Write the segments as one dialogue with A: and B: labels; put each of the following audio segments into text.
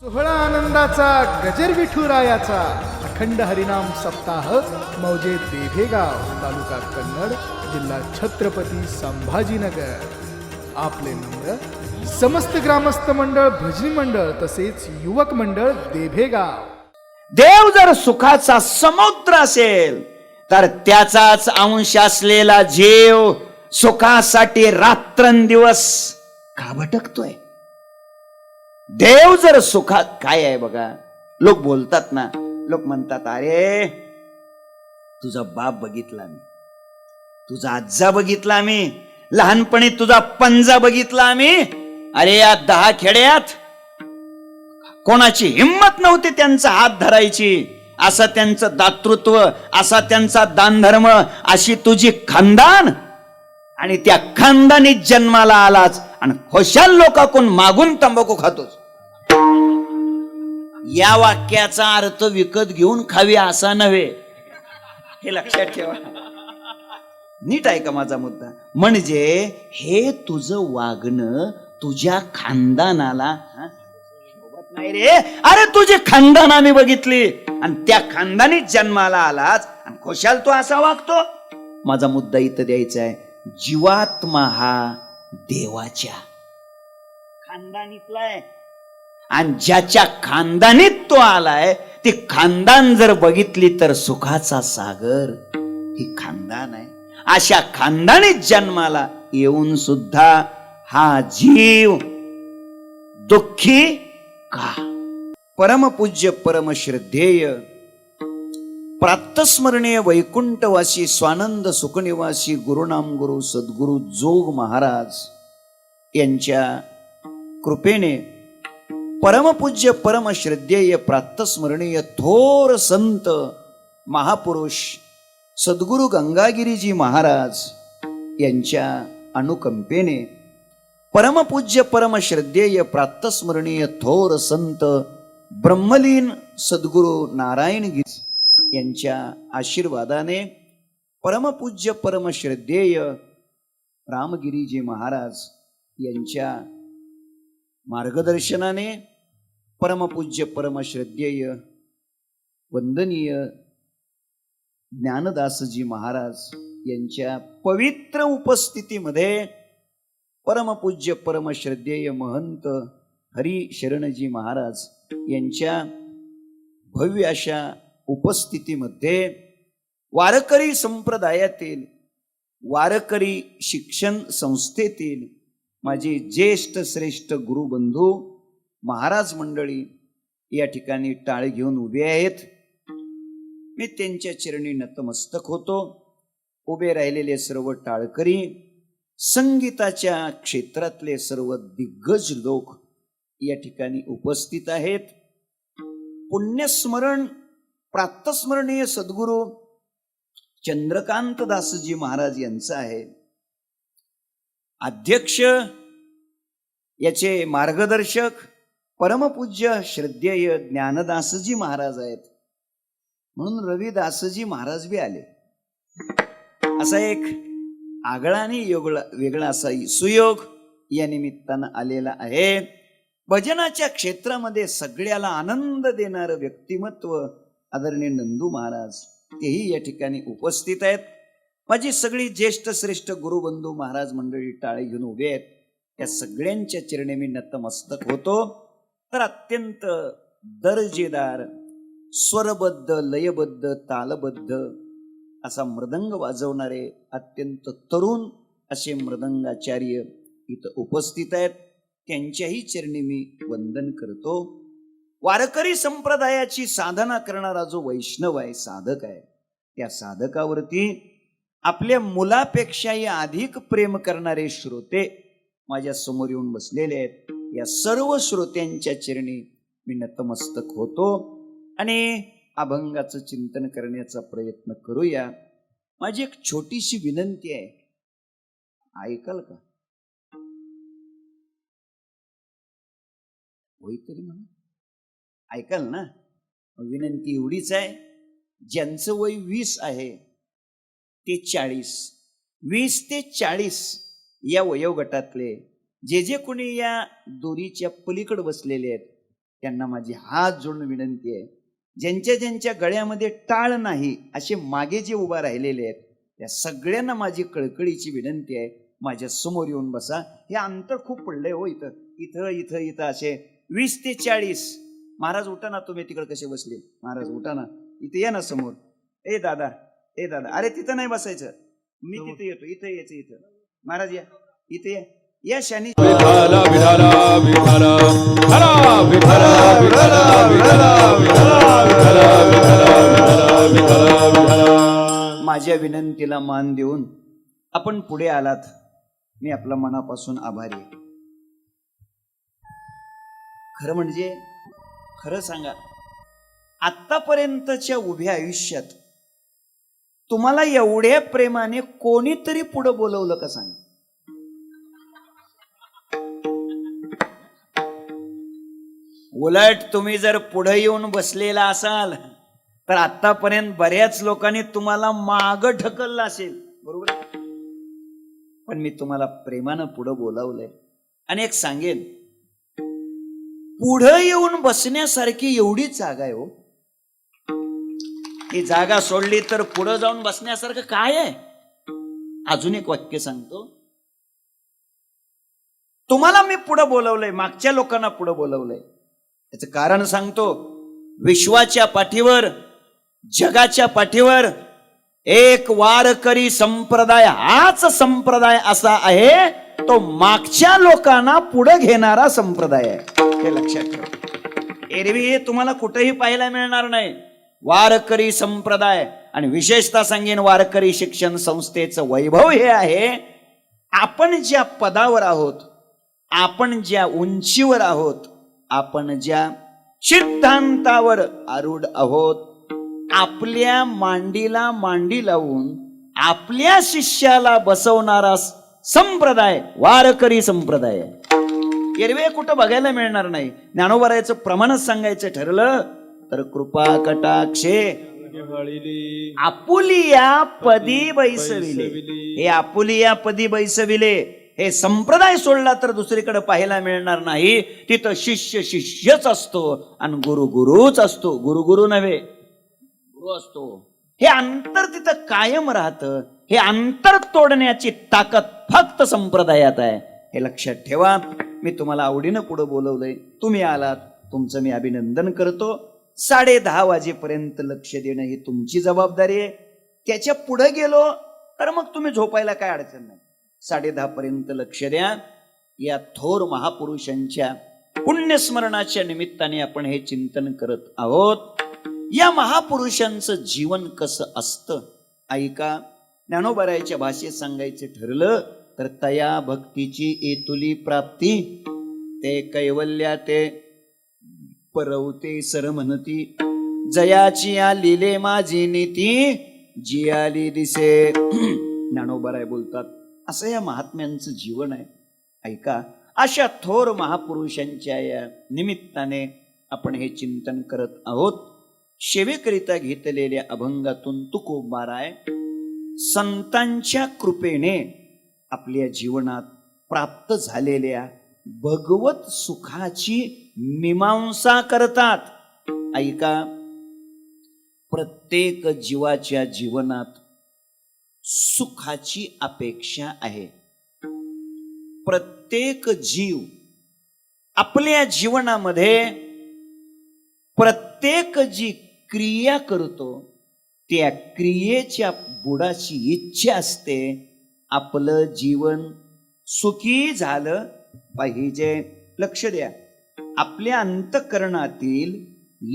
A: सोहळा आनंदाचा गजर विठुरायाचा अखंड हरिनाम सप्ताह मौजे देभेगाव तालुका कन्नड जिल्हा छत्रपती संभाजीनगर. आपले नम्र समस्त ग्रामस्थ मंडळ भजनी मंडळ तसेच युवक मंडळ देभेगाव.
B: देव जर सुखाचा समुद्र असेल तर त्याचाच अंश असलेला जीव सुखासाठी रात्रंदिवस का भटकतोय? देव जर सुखात काय आहे बघा, लोक बोलतात ना, लोक म्हणतात अरे तुझा बाप बघितला मी, तुझा आज्जा बघितला मी, लहानपणी तुझा पंजा बघितला आम्ही. अरे या 10 खेड्यात कोणाची हिम्मत नव्हती त्यांचा हात धरायची, असं त्यांचं दातृत्व, असा त्यांचा दानधर्म, अशी तुझी खानदान, आणि त्या खानदानीत जन्माला आलाच आणि खुशाल लोकांकडून मागून तंबाखू खातोस. या वाक्याचा अर्थ विकत घेऊन खावी असा नव्हे, हे लक्षात ठेवा. नीट आहे का माझा मुद्दा? म्हणजे हे तुझं वागणं तुझ्या खानदानाला शोभत नाही रे. अरे तुझी खानदान आम्ही बघितली आणि त्या खानदानीत जन्माला आलाच आणि खुशाल तू असा वागतो. माझा मुद्दा इथं द्यायचा आहे, जीवात्मा हा देवाच्या खानदानीतला आहे आणि ज्याच्या खानदानीत तो आलाय ते खानदान जर बघितली तर सुखाचा सागर ही खानदान आहे. अशा खानदानीत जन्माला येऊन सुद्धा हा जीव दुःखी का? परमपूज्य परमश्रद्धेय प्रातस्मरणीय वैकुंठवासी स्वानंद सुखनिवासी गुरुनाम गुरु सद्गुरु जोग महाराज यांच्या कृपेने परमपूज्य परमश्रद्धेय प्रातस्मरणीय थोर संत महापुरुष सद्गुरु गंगागिरीजी महाराज यांच्या अनुकंपेने परमपूज्य परमश्रद्धेय प्रातस्मरणीय थोर संत ब्रह्मलीन सद्गुरु नारायणगिरी यांच्या आशीर्वादाने परमपूज्य परमश्रद्धेय रामगिरीजी महाराज यांच्या मार्गदर्शनाने परमपूज्य परमश्रद्धेय वंदनीय ज्ञानदासजी महाराज यांच्या पवित्र उपस्थितीमध्ये परमपूज्य परमश्रद्धेय महंत हरी शरणजी महाराज यांच्या भव्य अशा उपस्थितीमध्ये वारकरी संप्रदायातील वारकरी शिक्षण संस्थेतील माझे ज्येष्ठ श्रेष्ठ गुरुबंधू महाराज मंडळी या ठिकाणी टाळ घेऊन उभे आहेत. मी त्यांच्या चरणी नतमस्तक होतो. उभे राहिलेले सर्व टाळकरी, संगीताच्या क्षेत्रातले सर्व दिग्गज लोक या ठिकाणी उपस्थित आहेत. पुण्यस्मरण प्रातस्मरणीय सद्गुरु चंद्रकांत दासजी महाराज यांचं आहे. अध्यक्ष याचे मार्गदर्शक परमपूज्य श्रद्धेय ज्ञानदासजी महाराज आहेत. म्हणून रविदासजी महाराज बी आले. असा एक आगळा आणि वेगळा असा सुयोग या निमित्तानं आलेला आहे. भजनाच्या क्षेत्रामध्ये सगळ्याला आनंद देणारं व्यक्तिमत्व आदरणीय नंदू महाराज तेही या ठिकाणी उपस्थित आहेत. माझी सगळी ज्येष्ठ श्रेष्ठ गुरुबंधू महाराज मंडळी टाळे घेऊन उभे आहेत. या सगळ्यांच्या चरणी मी नतमस्तक होतो. तर अत्यंत दर्जेदार स्वरबद्ध लयबद्ध तालबद्ध असा मृदंग वाजवणारे अत्यंत तरुण असे मृदंगाचार्य इथं उपस्थित आहेत. त्यांच्याही चरणी मी वंदन करतो. वारकरी संप्रदायाची साधना करणारा जो वैष्णव आहे, साधक आहे, त्या साधकावरती आपल्या मुलापेक्षाही अधिक प्रेम करणारे श्रोते माझ्या समोर येऊन बसलेले आहेत. या सर्व श्रोत्यांच्या चरणी मी नतमस्तक होतो आणि अभंगाचं चिंतन करण्याचा प्रयत्न करूया. माझी एक छोटीशी विनंती आहे, ऐकाल का? होई तरी म्हणा, ऐकाल ना? विनंती एवढीच आहे, ज्यांचं वय 20 आहे ते 40, 20 ते 40 या वयोगटातले जे जे कोणी या दोरीच्या पलीकडे बसलेले आहेत त्यांना माझी हात जोडून विनंती आहे, ज्यांच्या ज्यांच्या गळ्यामध्ये टाळ नाही असे मागे जे उभा राहिलेले आहेत त्या सगळ्यांना माझी कळकळीची विनंती आहे, माझ्या समोर येऊन बसा. हे अंतर खूप पडलंय हो, इथं इथं इथं इथं असे 20 ते 40. महाराज उठा ना, तुम्ही तिकडे कसे बसले, महाराज उठा ना, इथे या ना समोर. ए दादा, ए दादा, अरे तिथं नाही बसायचं, मी तिथे येतो, इथं यायचं, इथं महाराज या, इथे या, या शानी.
C: विठाला विठाला विठाला हरा विठाला विठाला विठाला विठाला विठाला विठाला विठाला विठाला.
B: माझ्या विनंतीला मान देऊन आपण पुढे आलात, मी आपला मनापासून आभारी आहे. खरं म्हणजे खरं सांगा, आतापर्यंतच्या उभ्या आयुष्यात तुम्हाला एवढ्या प्रेमाने कोणीतरी पुढं बोलवलं का सांगा? उलट तुम्ही जर पुढे येऊन बसलेला असाल तर आतापर्यंत बऱ्याच लोकांनी तुम्हाला माग ढकललं असेल, बरोबर? पण मी तुम्हाला प्रेमानं पुढं बोलावलंय. आणि एक सांगेन, पुढं येऊन बसण्यासारखी एवढीच जागा आहे हो. ही जागा सोडली तर पुढं जाऊन बसण्यासारखं काय आहे? अजून एक वाक्य सांगतो. तुम्हाला मी पुढं बोलवलंय, मागच्या लोकांना पुढं बोलवलंय, त्याचं कारण सांगतो. विश्वाच्या पाठीवर, जगाच्या पाठीवर एक वारकरी संप्रदाय, हाच संप्रदाय असा आहे तो मागच्या लोकांना पुढे घेणारा संप्रदाय आहे. हे लक्षात ठेवा. एरवी तुम्हाला कुठेही पाहायला मिळणार नाही वारकरी संप्रदाय. आणि विशेषतः सांगेन, वारकरी शिक्षण संस्थेचं वैभव हे आहे, आपण ज्या पदावर आहोत, आपण ज्या उंचीवर आहोत, आपण ज्या सिद्धांतावर आरूढ आहोत, आपल्या मांडीला मांडी लावून आपल्या शिष्याला बसवणारा संप्रदाय वारकरी संप्रदाय. एरवे कुठं बघायला मिळणार नाही. ज्ञानोबारायचं प्रमाणच सांगायचं ठरलं तर कृपा कटाक्षे आपुलिया पदी बैसविले. हे आपुलिया पदी बैसविले हे संप्रदाय सोडला तर दुसरीकडे पाहायला मिळणार नाही. तिथं शिष्य शिष्यच असतो आणि गुरु गुरुच असतो, गुरु गुरु नव्हे, गुरु असतो. हे अंतर तिथं कायम राहतं. हे अंतर तोडण्याची ताकद फक्त संप्रदायात आहे, हे लक्षात ठेवा. मी तुम्हाला आवडीनं पुढे बोलवलंय, तुम्ही आलात, तुमचं मी अभिनंदन करतो. 10:30 वाजेपर्यंत लक्ष देणं ही तुमची जबाबदारी आहे. त्याच्या पुढे गेलो तर मग तुम्ही झोपायला काय अडचण नाही. 10:30 पर्यंत लक्ष द्या. या थोर महापुरुषांच्या पुण्यस्मरणाच्या निमित्ताने आपण हे चिंतन करत आहोत. या महापुरुषांचं जीवन कसं असतं ऐका. ज्ञानोबारायच्या भाषेत सांगायचं ठरलं तर तया भक्तीची एतुली प्राप्ती, ते कैवल्या ते परवते सर म्हणती, जयाची या लिले माझी नीती, जी आली दिसे. ज्ञानोबाराय बोलतात, असं या महात्म्यांचं जीवन आहे. ऐका, अशा थोर महापुरुषांच्या या निमित्ताने आपण हे चिंतन करत आहोत. सेवेकरिता घेतलेल्या अभंगातून तुकोबाराय संतांच्या कृपेने आपल्या जीवनात प्राप्त झालेल्या भगवत सुखाची मीमांसा करतात. ऐका, प्रत्येक जीवाच्या जीवनात सुखाची अपेक्षा आहे. प्रत्येक जीव आपल्या जीवनामध्ये प्रत्येक जी क्रिया करतो त्या क्रियेच्या बुडाची इच्छा असते, आपलं जीवन सुखी झालं पाहिजे. लक्ष द्या, आपल्या अंतःकरणातील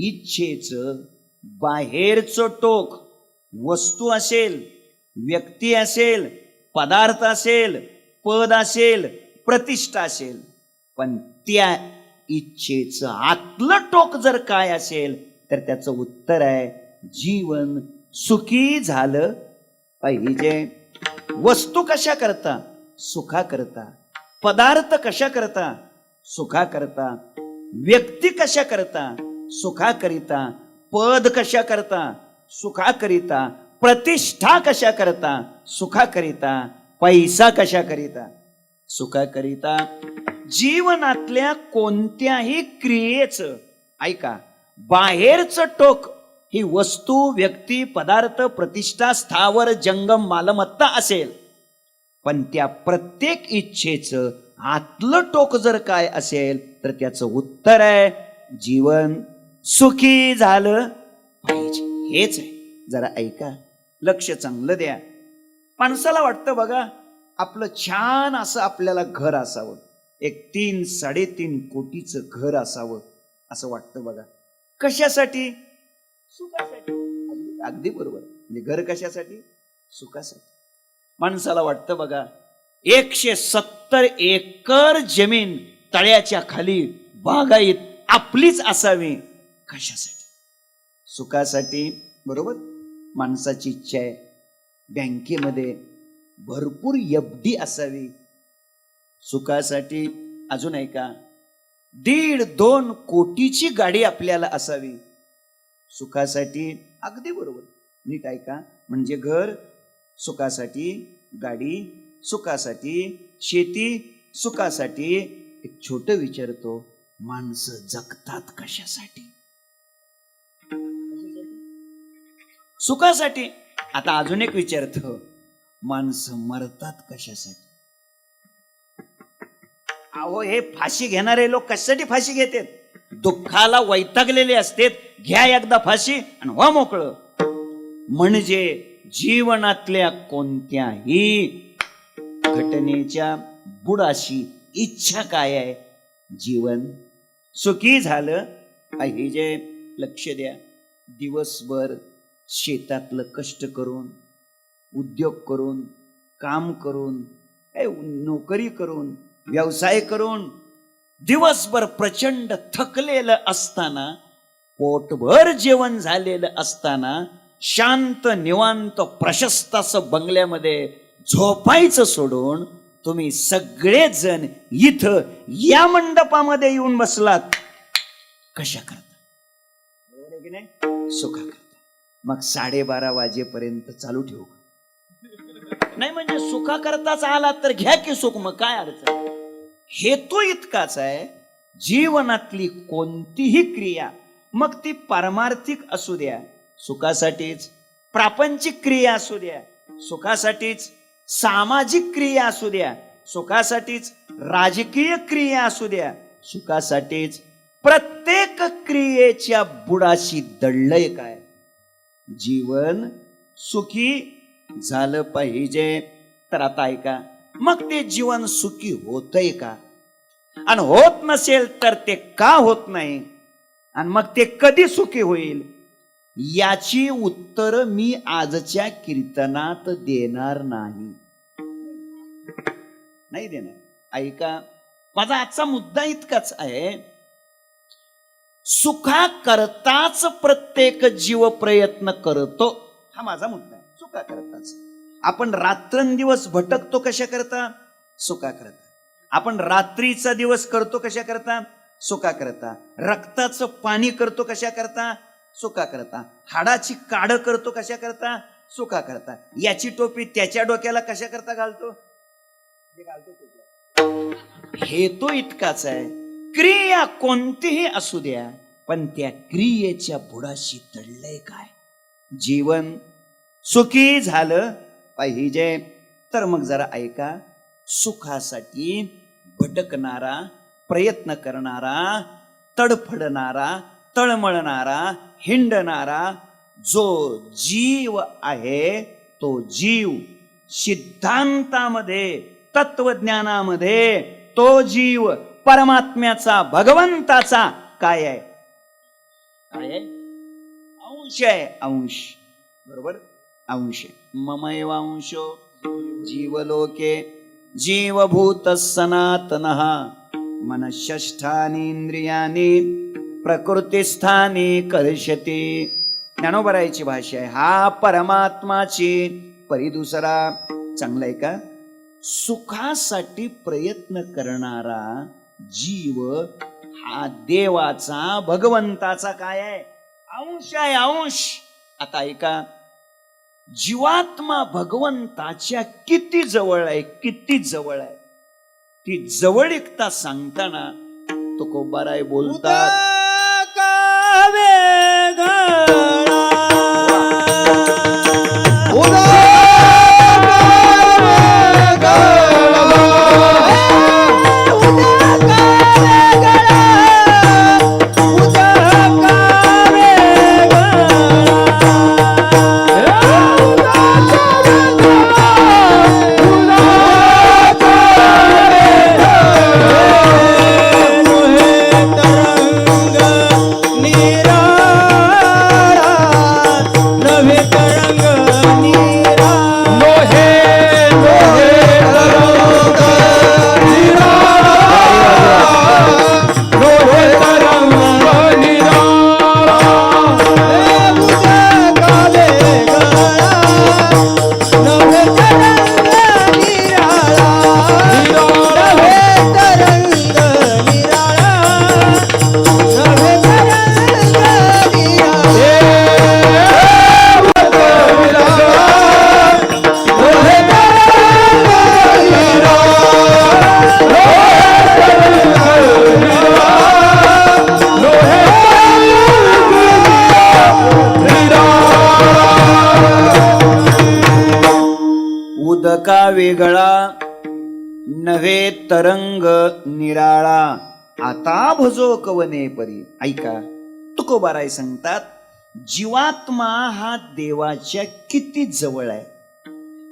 B: इच्छेचं बाहेरचं टोक वस्तू असेल, व्यक्ती असेल, पदार्थ असेल, पद असेल, प्रतिष्ठा असेल, पण त्या इच्छेचं आतलं टोक जर काय असेल तर त्याचं उत्तर आहे जीवन सुखी झालं पाहिजे. वस्तू कशा करता? सुखा करता. पदार्थ कशा करता? सुखा करता. व्यक्ती कशा करता? सुखा करिता. पद कशा करता? सुखा करिता. प्रतिष्ठा कशा करता? सुखा करिता. पैसा कशा करिता? सुखा करिता. जीवनातल्या कोणत्याही क्रियेचं ऐका, बाहेरचं टोक ही वस्तू, व्यक्ती, पदार्थ, प्रतिष्ठा, स्थावर, जंगम, मालमत्ता असेल, पण त्या प्रत्येक इच्छेचं आतलं टोक जर काय असेल तर त्याचं उत्तर आहे जीवन सुखी झालं पाहिजे. हेच आहे. जरा ऐका, लक्ष चांगलं द्या. माणसाला वाटतं बघा, आपलं छान असं आपल्याला घर असावं, एक 3-3.5 कोटीचं घर असावं असं वाटतं बघा. कशासाठी? सुखासाठी. अगदी बरोबर. म्हणजे घर कशासाठी? सुखासाठी. माणसाला वाटतं बघा, 170 एकर जमीन तळ्याच्या खाली बागायत आपलीच असावी. कशासाठी? सुखासाठी. बरोबर. माणसाची इच्छा आहे बँकेमध्ये भरपूर FD असावी. सुखासाठी. अजून ऐका, 1.5-2 कोटीची गाडी आपल्याला असावी. सुखासाठी. अगदी बरोबर. नीट ऐका. म्हणजे घर सुखासाठी, गाडी सुखासाठी, शेती सुखासाठी. एक छोटं विचारतो, माणसं जगतात कशासाठी? सुखासाठी. आता अजून एक विचारतो, माणसं मरतात कशासाठी? अहो, हे फाशी घेणारे लोक कशासाठी फाशी घेतात? दुःखाला वैतागलेले असतात, घ्या एकदा फाशी आणि व्हा मोकळं. म्हणजे जीवनातल्या कोणत्याही घटनेच्या बुडाशी इच्छा काय आहे? जीवन सुखी झालं पाहिजे. लक्ष द्या. दिवसभर शेतातलं कष्ट करून, उद्योग करून, काम करून, नोकरी करून, व्यवसाय करून दिवसभर प्रचंड थकलेलं असताना, पोटभर जेवण झालेलं असताना, शांत निवांत प्रशस्त असं बंगल्यामध्ये झोपायचं सोडून तुम्ही सगळेजण इथं या मंडपामध्ये येऊन बसलात. कशा करता? बरोबर आहे की नाही? सुखा करता. मग 12:30 वाजेपर्यंत चालू ठेवू नाही? म्हणजे सुखा करताच आलात तर घ्या की सुख, मग काय अडचण? हेतू इतकाच आहे, जीवनातली कोणतीही क्रिया, मग ती पारमार्थिक असू द्या सुखासाठीच, प्रापंचिक क्रिया असू द्या सुखासाठीच, सामाजिक क्रिया असू द्या सुखासाठीच, राजकीय क्रिया असू द्या सुखासाठीच, प्रत्येक क्रियेच्या बुडाशी दडलंय काय? जीवन सुखी झालं पाहिजे. तर आता ऐका, मग ते जीवन सुखी होतंय का? आणि होत नसेल तर ते का होत नाही? आणि मग ते कधी सुखी होईल? याची उत्तर मी आजच्या कीर्तनात देणार नाही. नाही देणार. ऐका, माझा आजचा मुद्दा इतकाच आहे, सुखा करताच प्रत्येक जीव प्रयत्न करतो. हा माझा मुद्दा आहे. सुखा करताच. आपण रात्रंदिवस भटकतो कशा करता? सुखा करता. आपण रात्रीचा दिवस करतो कशा करता? सुखा करता. रक्ताचं पाणी करतो कशा करता? सुखा करता. हाडाची काढ करतो कशा करता? सुखा करता. याची टोपी त्याच्या डोक्याला कशा करता घालतो? हेतू इतकाच आहे, क्रिया कोणतीही असू द्या, पण त्या क्रियेच्या बुडाशी दडलंय काय? जीवन सुखी झालं पाहिजे. तर मग जरा ऐका, सुखासाठी भटकणारा, प्रयत्न करणारा, तडफडणारा, तळमळणारा, हिंडणारा जो जीव आहे, तो जीव सिद्धांतामध्ये, तत्वज्ञानामध्ये तो जीव परमात्म्याचा, भगवंताचा काय आहे? काय आहे? अंश आहे. अंश. बरोबर. अंश. ममैव अंशो जीवलोके जीवभूत सनातनः मनःषष्ठानि इंद्रियाणि प्रकृतिस्थानी कर्षति. ज्ञानोबरायची भाषा आहे. हा परमात्माची परी दुसरा. चांगला आहे का? सुखासाठी प्रयत्न करणारा जीव हा देवाचा, भगवंताचा काय आहे? अंश आहे. अंश. आता ऐका, जीवात्मा भगवंताच्या किती जवळ आहे, किती जवळ आहे. ती जवळीकता सांगताना तुकोबाराय बोलतात,
D: निराळा नवे तरंग निराळा
C: लोहे लोहे तरंग निराळा लोहे तरंग निराळा
D: काले गळा नवे तरंग निराळा नवे तरंग निराळा नवे तरंग निराळा
B: उदका वेगळा नव्हे तरंग निराळा आता भजो कवने परी. ऐका तुकोबाराय सांगतात जीवात्मा हा देवाच्या किती जवळ आहे.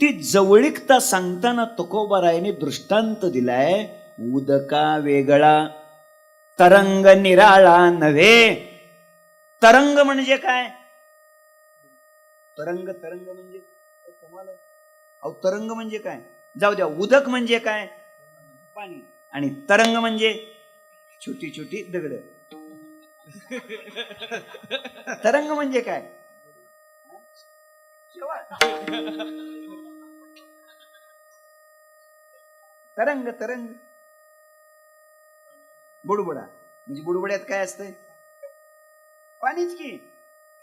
B: ती जवळीकता सांगताना तुकोबारायने दृष्टांत दिलाय. उदका वेगळा तरंग निराळा नव्हे. तरंग म्हणजे काय? तरंग तरंग म्हणजे तुम्हाला अहो तरंग म्हणजे काय? जाऊ द्या. उदक म्हणजे काय? पाणी. आणि तरंग म्हणजे छोटी छोटी दगड. तरंग म्हणजे काय? तरंग तरंग बुडबुडा म्हणजे बुडबुड्यात काय असतंय? पाणीच की.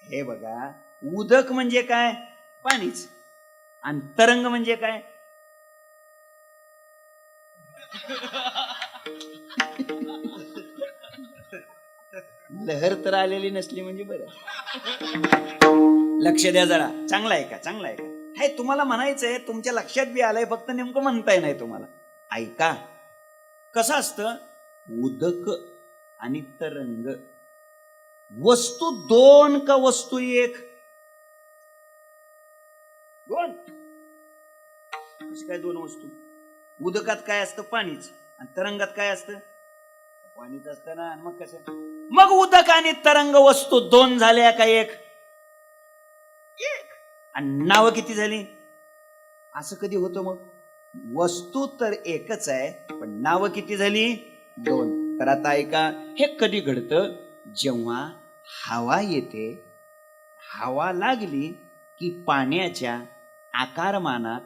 B: हे बघा उदक म्हणजे काय? पाणीच. आणि तरंग म्हणजे काय? लहर तर आलेली नसली म्हणजे बरं. लक्ष द्या जरा. चांगला आहे का? चांगला आहे का? हे तुम्हाला म्हणायचंय, तुमच्या लक्षात बी आलंय, फक्त नेमकं म्हणताय नाही तुम्हाला. ऐका कसं असतं. उदक आणि तरंग वस्तू दोन का वस्तू एक? दोन. कशी काय दोन वस्तू? उदकात काय असतं? पाणीच. आणि तरंगात काय असतं? पाणीच असतं ना. मग कसं? मग उदक आणि तरंग वस्तू दोन झाल्या का एक? एक. आणि नावं किती झाली? असं कधी होतं मग? वस्तू तर एकच आहे पण नावं किती झाली? दोन. तर आता ऐका हे कधी घडतं? जेव्हा हवा येते, हवा लागली की पाण्याच्या आकारमानात,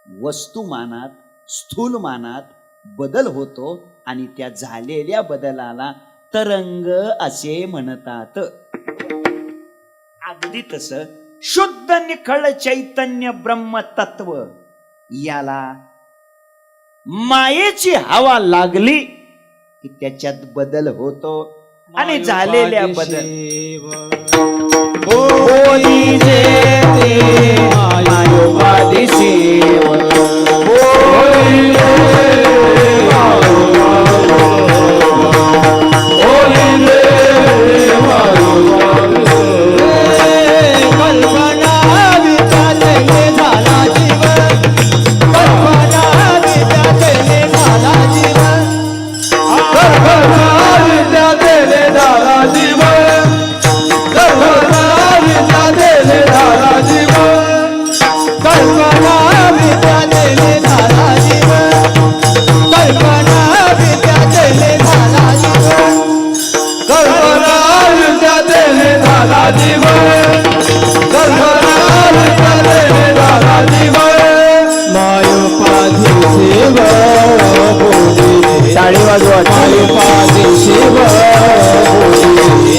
B: वस्तुमानात, स्थूलमानात बदल होतो आणि त्या झालेल्या बदलाला तरंग असे म्हणतात. अगदी तसं शुद्ध निखळ चैतन्य ब्रह्म तत्व याला मायेची हवा लागली की त्याच्यात बदल होतो आणि झालेल्या बदल होई जेते मायोपादी शिव होई
D: कल्पना विचारले झाला जीवन कल्पना विचारले झाला जीवन
C: कल्पना विद्या देले झाला जीवन कल्पना विद्या देले झाला जीवन
D: कल्पना विचारले झाला जीवन कल्पना विचारले झाला जीवन
C: कल्पना विद्या देले झाला जीवन कल्पना विद्या देले झाला जीवन
D: मायोपाधी शिव बोली
B: टाळी वाजवा.
D: मायोपाधी शिव बोली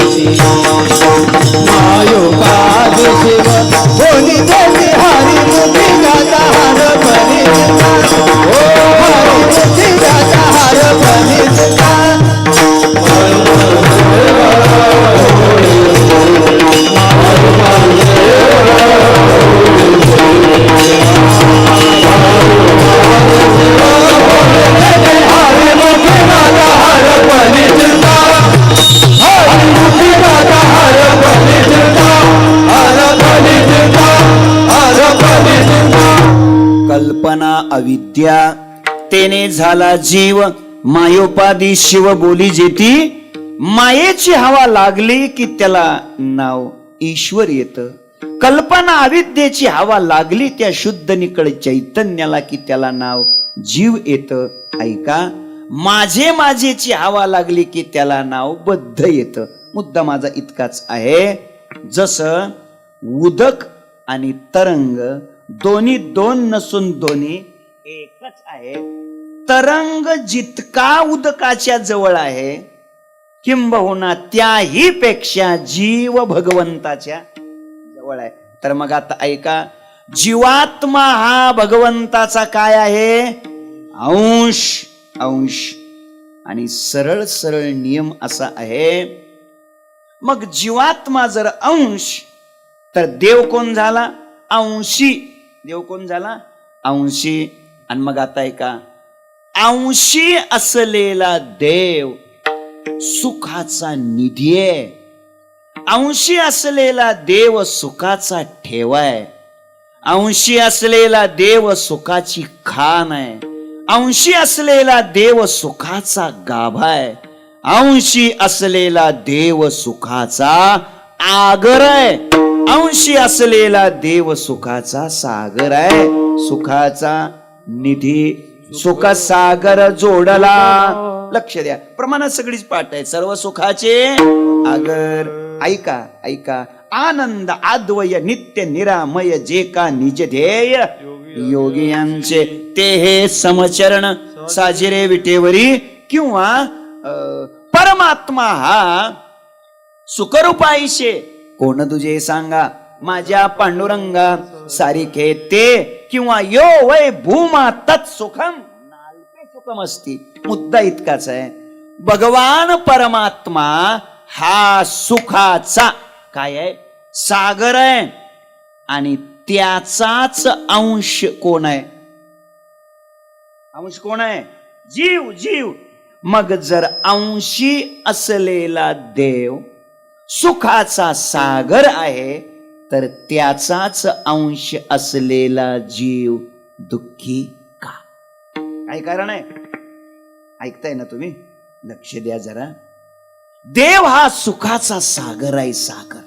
D: मायोपाधी शिव बोली देवी हरी मुठी गाता हर बनिता ओ हरी मुठी गाता हर बनिता
B: कल्पना अविद्या तेने झाला जीव मायोपादी शिव बोली जेती मायेची हवा लागली की त्याला नाव ईश्वर येतं. कल्पना अविद्येची हवा लागली त्या शुद्ध निकळ चैतन्याला की त्याला नाव जीव येतं. ऐका, माझे माझेची हवा लागली की त्याला नाव बद्ध येतं. मुद्दा माझा इतकाच आहे, जसं उदक आणि तरंग दोन्ही दोन नसून दोन्ही एकच आहे. तरंग जितका उदकाच्या जवळ आहे, किंबहुना त्याही पेक्षा जीव भगवंताच्या जवळ आहे. तर मग आता ऐका, जीवात्मा हा भगवंताचा काय आहे? अंश. अंश. आणि सरळ सरळ नियम असा आहे, मग जीवात्मा जर अंश, तर देव कोण झाला? अंशी. देव कोण झाला? अंशी. आणि मग आता ऐका, अंशी असलेला देव सुखाचा निधी आहे. अंशी असलेला देव सुखाचा ठेवाय. अंशी असलेला देव सुखाची खाण आहे. अंशी असलेला देव सुखाचा गाभा आहे. अंशी असलेला देव सुखाचा आगर आहे. अंशी असलेला देव सुखाचा सागर आहे. सुखाचा निधी सुख सागर जोडला. लक्ष द्या, प्रमाणात सगळीच पाठ आहे. सर्व सुखाचे आगर. ऐका ऐका, आनंद आद्वय नित्य निरामय जे का निज ध्येय योगियांचे ते हे समचरण साजिरे विटेवरी. किंवा परमात्मा हा सुखरूपाईशे कोण तुझे सांगा माझ्या पांडुरंगा सारिखे ते. किंवा यो वै भूमा तत्सुखम नाल्पे सुखम असती. मुद्दा इतकाच आहे, भगवान परमात्मा हा सुखाचा काय आहे? सागर आहे. आणि त्याचाच अंश कोण आहे? अंश कोण आहे? जीव. जीव. मग जर अंशी असलेला देव सुखाचा सागर आहे, तर त्याचाच अंश असलेला जीव दुःखी का? काय कारण आहे? ऐकताय ना तुम्ही? लक्ष द्या जरा. देव हा सुखाचा सागर आहे. सागर.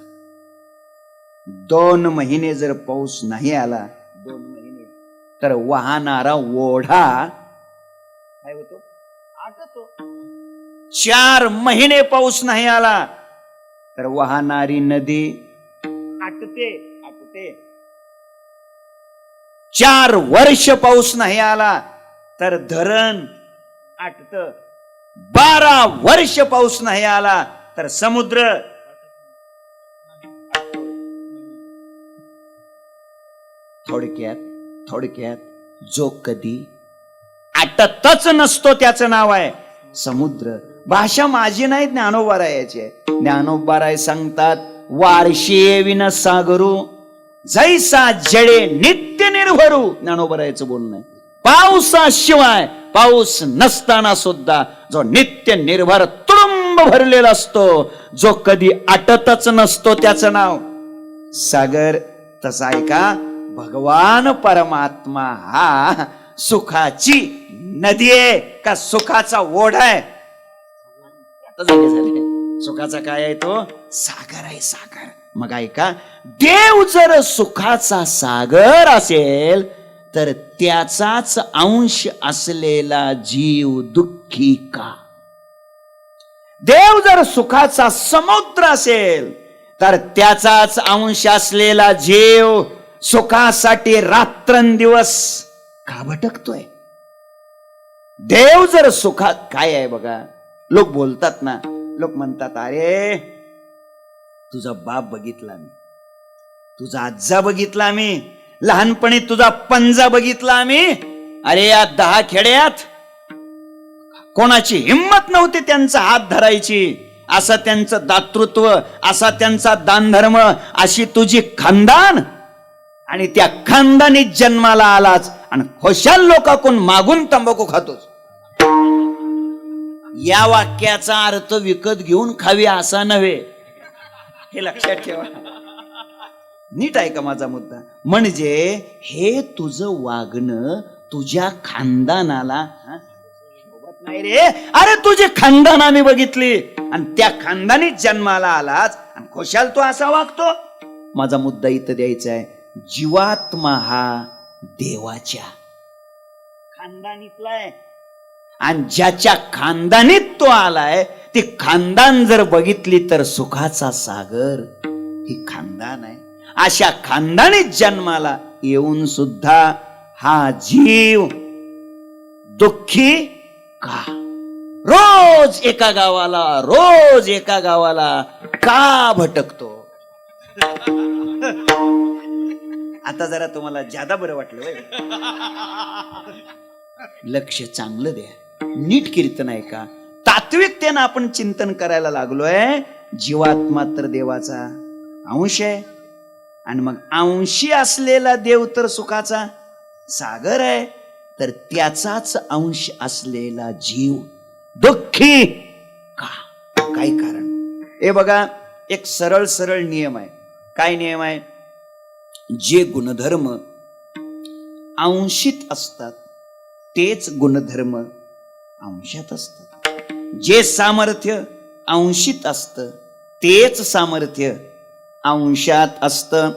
B: 2 महिने जर पाऊस नाही आला, 2 महिने, तर वाहणारा ओढा काय होतो? आटतो. 4 महिने पाऊस नाही आला तर वाहणारी नदी आटते. आटते. 4 वर्ष पाऊस नाही आला तर धरण आटत. 12 वर्ष पाऊस नाही आला तर समुद्र. थोडक्यात जो कधी आटतच नसतो त्याचं नाव आहे समुद्र. भाषा माझी नाही, ज्ञानोबारायाची आहे. ज्ञानोबाराय सांगतात, वारशी विन सागरू जैसा जळे नित्य निर्भरू. ज्ञानोबारायचं बोलणं आहे. पावसाशिवाय, पाऊस नसताना सुद्धा जो नित्य निर्भर तुडुंब भरलेला असतो, जो कधी आटतच नसतो, त्याचं नाव सागर. तसा ऐका, भगवान परमात्मा हा सुखाची नदी आहे का सुखाचा ओढा आहे? सुखाचा काय आहे? तो सागर आहे. सागर. मग ऐका, देव जर सुखाचा सागर असेल तर त्याचाच अंश असलेला जीव दुःखी का? देव जर सुखाचा समुद्र असेल तर त्याचाच अंश असलेला जीव सुखासाठी रात्रंदिवस का भटकतोय? देव जर सुखात काय आहे बघा, लोक बोलतात ना, लोक म्हणतात, अरे तुझा बाप बघितला मी, तुझा आज्जा बघितला मी, लहानपणी तुझा पंजा बघितला आम्ही. अरे या 10 खेड्यात कोणाची हिंमत नव्हती त्यांचा हात धरायची. असं त्यांचं दातृत्व, असा त्यांचा दानधर्म, अशी तुझी खानदान. आणि त्या खानदानीत जन्माला आलाच आणि खुशाल लोकांकडून मागून तंबाखू खातोस. या वाक्याचा अर्थ विकत घेऊन खावी असा नव्हे, हे लक्षात ठेवा. नीट आहे का माझा मुद्दा? म्हणजे हे तुझं वागणं तुझ्या खानदानाला शोभत नाही रे, अरे तुझी खानदान आम्ही बघितली आणि त्या खानदानीत जन्माला आलाच आणि खुशाल तू असा वागतो. माझा मुद्दा इथं द्यायचा आहे, जीवात्मा हा देवाच्या खानदानीतला आहे आणि ज्याच्या खानदानीत तो आलाय ती खानदान जर बघितली तर सुखाचा सागर ही खानदान आहे. अशा खानदानीत जन्माला येऊन सुद्धा हा जीव दुःखी का? रोज एका गावाला का भटकतो? आता जरा तुम्हाला जादा बरं वाटलं व्हय? लक्ष चांगलं द्या, नीट कीर्तन आहे का? तात्विकतेनं आपण चिंतन करायला लागलोय. जीवात्मा तर देवाचा अंश आहे आणि मग अंशी असलेला देव तर सुखाचा सागर आहे, तर त्याचाच अंश असलेला जीव दुःखी का? काय कारण? हे बघा, एक सरळ सरळ नियम आहे. काय नियम आहे? जे गुणधर्म अंशित असतात तेच गुणधर्म अंशात असतात. जे सामर्थ्य अंशित असतं तेच सामर्थ्य अंशात असतं.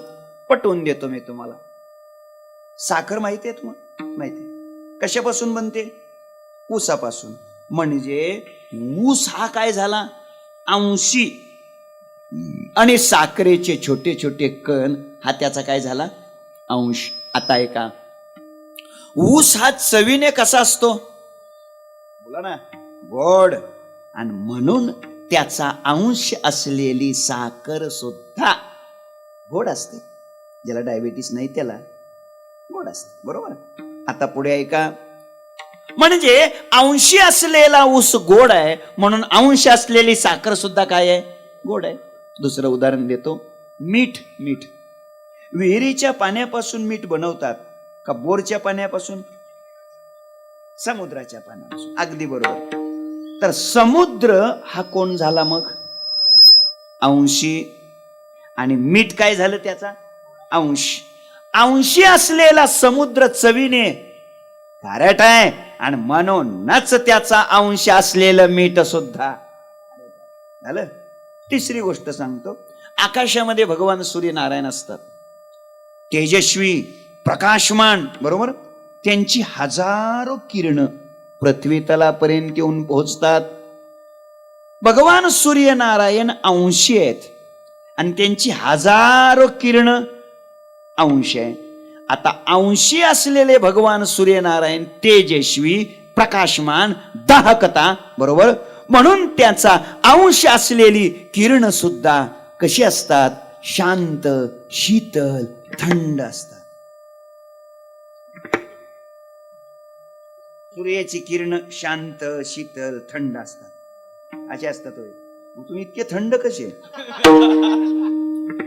B: पटवून देतो मी तुम्हाला. साखर माहिती आहे तुम्हाला? माहिती आहे. कशापासून बनते? ऊसापासून. म्हणजे ऊस हा काय झाला? अंशी. आणि साखरेचे छोटे छोटे कण हा त्याचा काय झाला? अंश. आता ऐका, ऊस हा चवीने कसा असतो? बोला ना, गोड. आणि म्हणून त्याचा अंश असलेली साखर सुद्धा गोड असते. ज्याला डायबिटीस नाही त्याला गोड असते, बरोबर? आता पुढे ऐका, म्हणजे अंशी असलेला ऊस गोड आहे म्हणून अंश असलेली साखर सुद्धा काय आहे? गोड आहे. दुसरं उदाहरण देतो. मीठ. विहिरीच्या पाण्यापासून मीठ बनवतात का बोरच्या पाण्यापासून? समुद्राच्या पाण्यापासून. अगदी बरोबर. तर समुद्र हा कोण झाला मग? अंशी. आणि मीठ काय झालं त्याचा? अंश. अंशी असलेला समुद्र चवीने खारट आहे आणि म्हणूनच त्याचा अंश असलेलं मीठ सुद्धा झालं. तिसरी गोष्ट सांगतो. आकाशामध्ये भगवान सूर्यनारायण असतात, तेजस्वी, प्रकाशमान, बरोबर? त्यांची हजारो किरण पृथ्वी तलापर्यंत येऊन पोहोचतात. भगवान सूर्यनारायण अंशी आहेत आणि त्यांची हजारो किरण अंश आहे. आता अंशी असलेले भगवान सूर्यनारायण तेजस्वी, प्रकाशमान, दाहकता, बरोबर? म्हणून त्याचा अंश असलेली किरण सुद्धा कशी असतात? शांत, शीतल, थंड असतात. सूर्याची किरण शांत, शीतल, थंड असतात. असे असतात होय. मग तुम्ही इतके थंड कसे?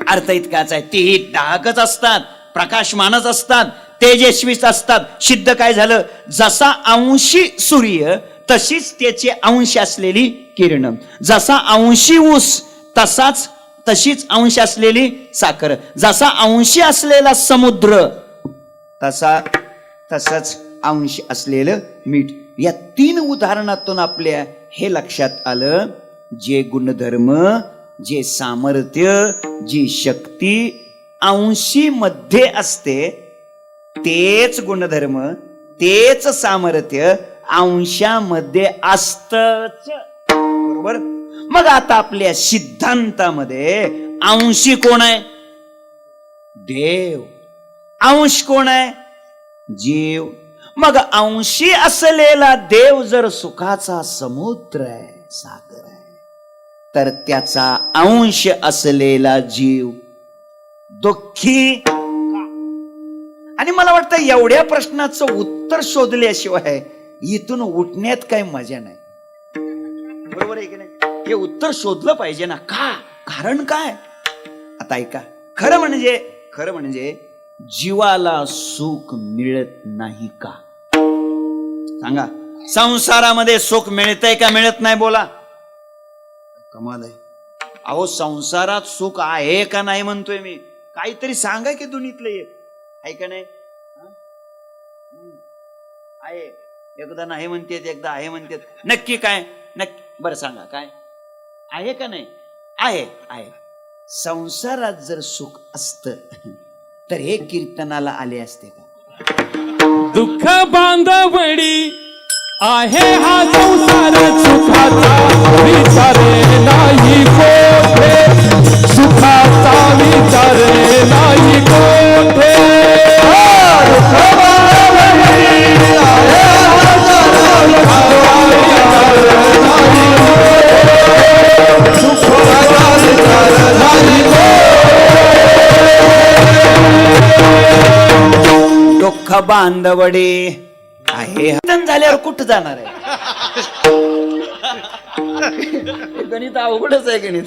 B: अर्थ इतकाच आहे, तेही दाहकच असतात, प्रकाशमानच असतात, तेजस्वीच असतात. सिद्ध काय झालं? जसा अंशी सूर्य तशीच त्याचे अंश असलेली किरण. जसा अंशी ऊस तशीच अंश असलेली साखर. जसा अंशी असलेला समुद्र तसंच अंश असलेलं मीठ. या 3 उदाहरणातून आपल्या हे लक्षात आलं, जे गुणधर्म, जे सामर्थ्य, जी शक्ती अंशी मध्ये असते तेच गुणधर्म, तेच सामर्थ्य अंशामध्ये असतच, बरोबर? मग आता आपल्या सिद्धांतामध्ये अंशी कोण आहे? देव. अंश कोण आहे? जीव. मग अंशी असलेला देव जर सुखाचा समुद्र आहे, सागर आहे, तर त्याचा अंश असलेला जीव दुःखी का? आणि मला वाटतं एवढ्या प्रश्नाचं उत्तर शोधल्याशिवाय इथून उठण्यात काही मजा नाही, बरोबर आहे की नाही? हे उत्तर शोधलं पाहिजे ना. का? कारण काय? आता ऐका, खरं म्हणजे जीवाला सुख मिळत नाही का? सांगा, संसारामध्ये सुख मिळतंय का मिळत नाही? बोला. कमाल आहे अहो. संसारात सुख आहे का नाही म्हणतोय मी. काहीतरी सांगा की दुनीतलं एक आहे का नाही? आहे. एकदा नाही म्हणतात एकदा आहे म्हणतात. नक्की काय? नक्की बरं सांगा काय आहे का नाही? आहे आहे. संसारात जर सुख असत तर हे कीर्तनाला आले असते का?
E: दुःख बांधवडी आहे हा संसार सुखाचा विचारे नाही कोठे सुखाचा विचारे नाही कोठे
B: दुःख बांधवडे आहे. कीर्तन झाल्यावर कुठं जाणार आहे? हे गणित अवघडच आहे गणित.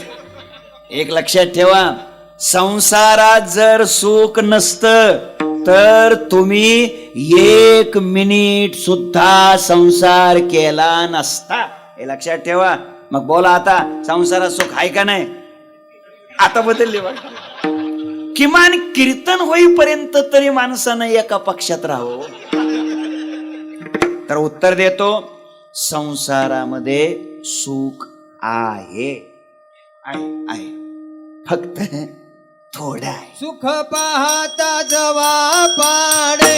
B: एक लक्षात ठेवा, संसारात जर सुख नसतं तर तुम्ही 1 मिनिट सुद्धा संसार केला नसता. हे लक्षात ठेवा. मग बोला आता, संसारात सुख आहे का नाही? आता बदलले वाटत. किमान कीर्तन होईपर्यंत तरी माणसानं एका पक्षात राहावं. तर उत्तर देतो, संसारामध्ये सुख आहे आहे, फक्त थोडं आहे.
D: सुख पाहता जवा पाडे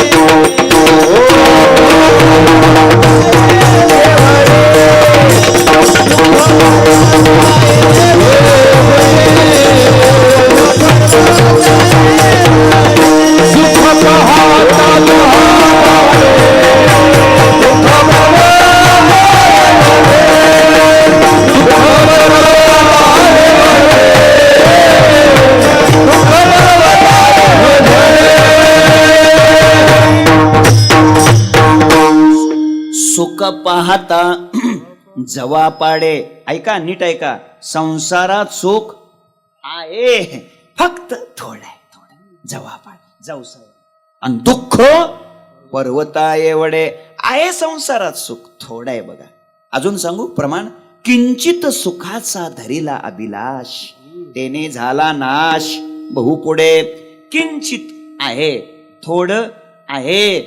B: सुख पाहता जवा पाडे. ऐका, नीट ऐका. संसारात सुख आहे, फक्त थोडं आहे, थोडं. जवा पाडे जाऊ साहेब. आणि दुःख पर्वता एवढे आहे. संसारात सुख थोडं आहे बघा. अजून सांगू प्रमाण. किंचित सुखाचा धरिला अभिलाष तेने झाला नाश. बहु पुढे किंचित आहे, थोडं आहे.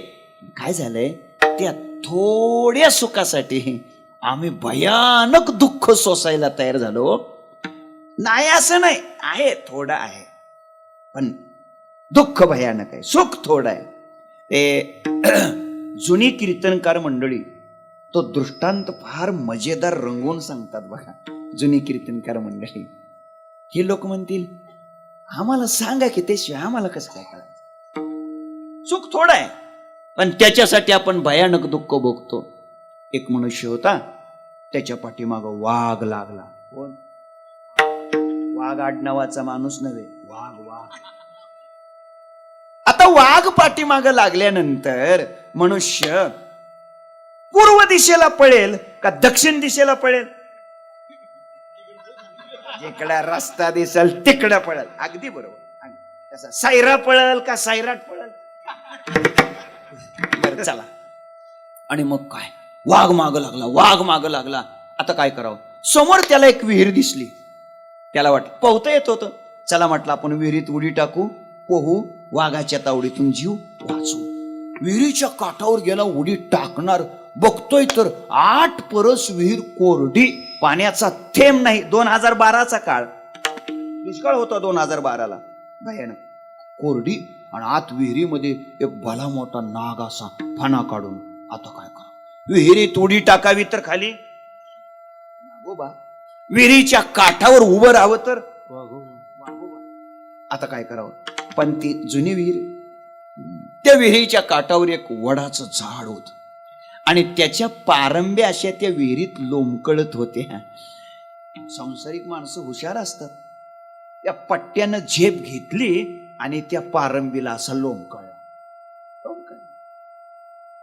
B: काय झालंय? त्या थोड्या सुखासाठी आम्ही भयानक दुःख सोसायला तयार झालो. नाही असं नाही, आहे थोडं आहे, पण दुःख भयानक आहे, सुख थोडं आहे. ते जुनी कीर्तनकार मंडळी तो दृष्टांत फार मजेदार रंगवून सांगतात बघा. जुनी कीर्तनकार मंडळी, हे लोक म्हणतील आम्हाला सांगा की त्याशिवाय आम्हाला कसं काय कळायचं? सुख थोडं आहे पण त्याच्यासाठी आपण भयानक दुःख भोगतो. एक मनुष्य होता, त्याच्या पाठीमाग वाघ लागला. कोण? वाघ आडनावाचा माणूस नव्हे, वाघ वाघ. आता वाघ पाठीमाग लागल्यानंतर मनुष्य पूर्व दिशेला पळेल का दक्षिण दिशेला पळेल? जिकडे रस्ता दिसेल तिकडे पळेल. अगदी बरोबर. तसा सायरा पळेल का सायराट पळेल? बरं चला. आणि मग काय, वाघ माग लागला, वाघ माग लागला. आता काय करावं? समोर त्याला एक विहीर दिसली. त्याला वाटलं पोहता येत होतं. चला म्हटलं आपण विहिरीत उडी टाकू, पोहू, वाघाच्या तावडीतून जीव वाचू. विहिरीच्या काठावर गेला, उडी टाकणार. बघतोय तर 8 परस विहीर कोरडी, पाण्याचा थेंब नाही. 2012चा काळ, दुष्काळ होता 2012ला, भयानक. कोरडी आणि आत विहिरीमध्ये एक भला मोठा नाग असा फणा काढून. आता काय करा? विहिरीत उडी टाकावी तर खाली नागोबा, विहिरीच्या काठावर उभं राहावं तर आता काय करावं? पण ती जुनी विहीर, त्या विहिरीच्या काठावर एक वडाचं झाड होत आणि त्याच्या पारंब्या अशा त्या विहिरीत लोंबकळत होत्या. सांसारिक माणसं हुशार असतात. त्या पट्ट्यानं झेप घेतली आणि त्या पारंबीला असा लोंबकळला.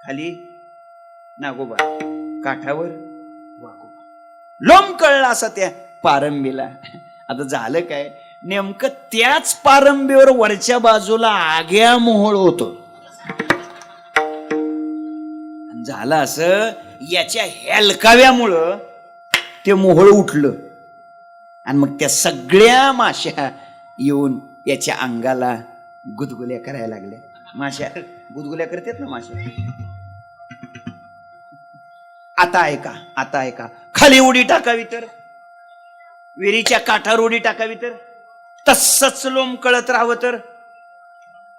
B: खाली नागोबा, काठावर वाघोबा. लोंबकळला असा त्या पारंबीला. आता झालं काय? नेमकं त्याच पारंबीवर वरच्या बाजूला आग्या मोहोळ होतो. झालं असं, याच्या हेलकाव्यामुळं ते मोहोळ उठलं आणि मग त्या सगळ्या माश्या येऊन याच्या अंगाला गुदगुल्या करायला लागल्या. माश्या गुदगुल्या करतात ना माश्या. आता ऐका, खाली उडी टाकावी तर, विहिरीच्या काठावर उडी टाकावी तर, तसंच लोम कळत राहावं तर,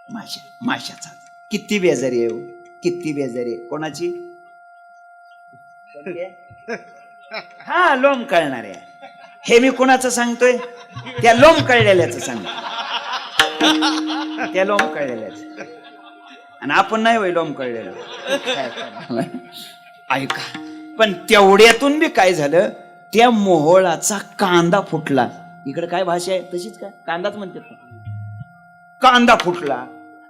B: माशाचा किती बेजारी आहे हो, किती बेजारी आहे. कोणाची? हा, लोम कळणार आहे. हे मी कोणाचं सांगतोय? त्या लोम कळलेल्याचं सांगतो, त्या लोम कळलेल्याच. आणि आपण नाही होय लोम कळलेलं. ऐका, पण तेवढ्यातून बी काय झालं, त्या मोहोळाचा कांदा फुटला. इकडे काय भाषा आहे तशीच काय, कांदाच म्हणतात, कांदा फुटला.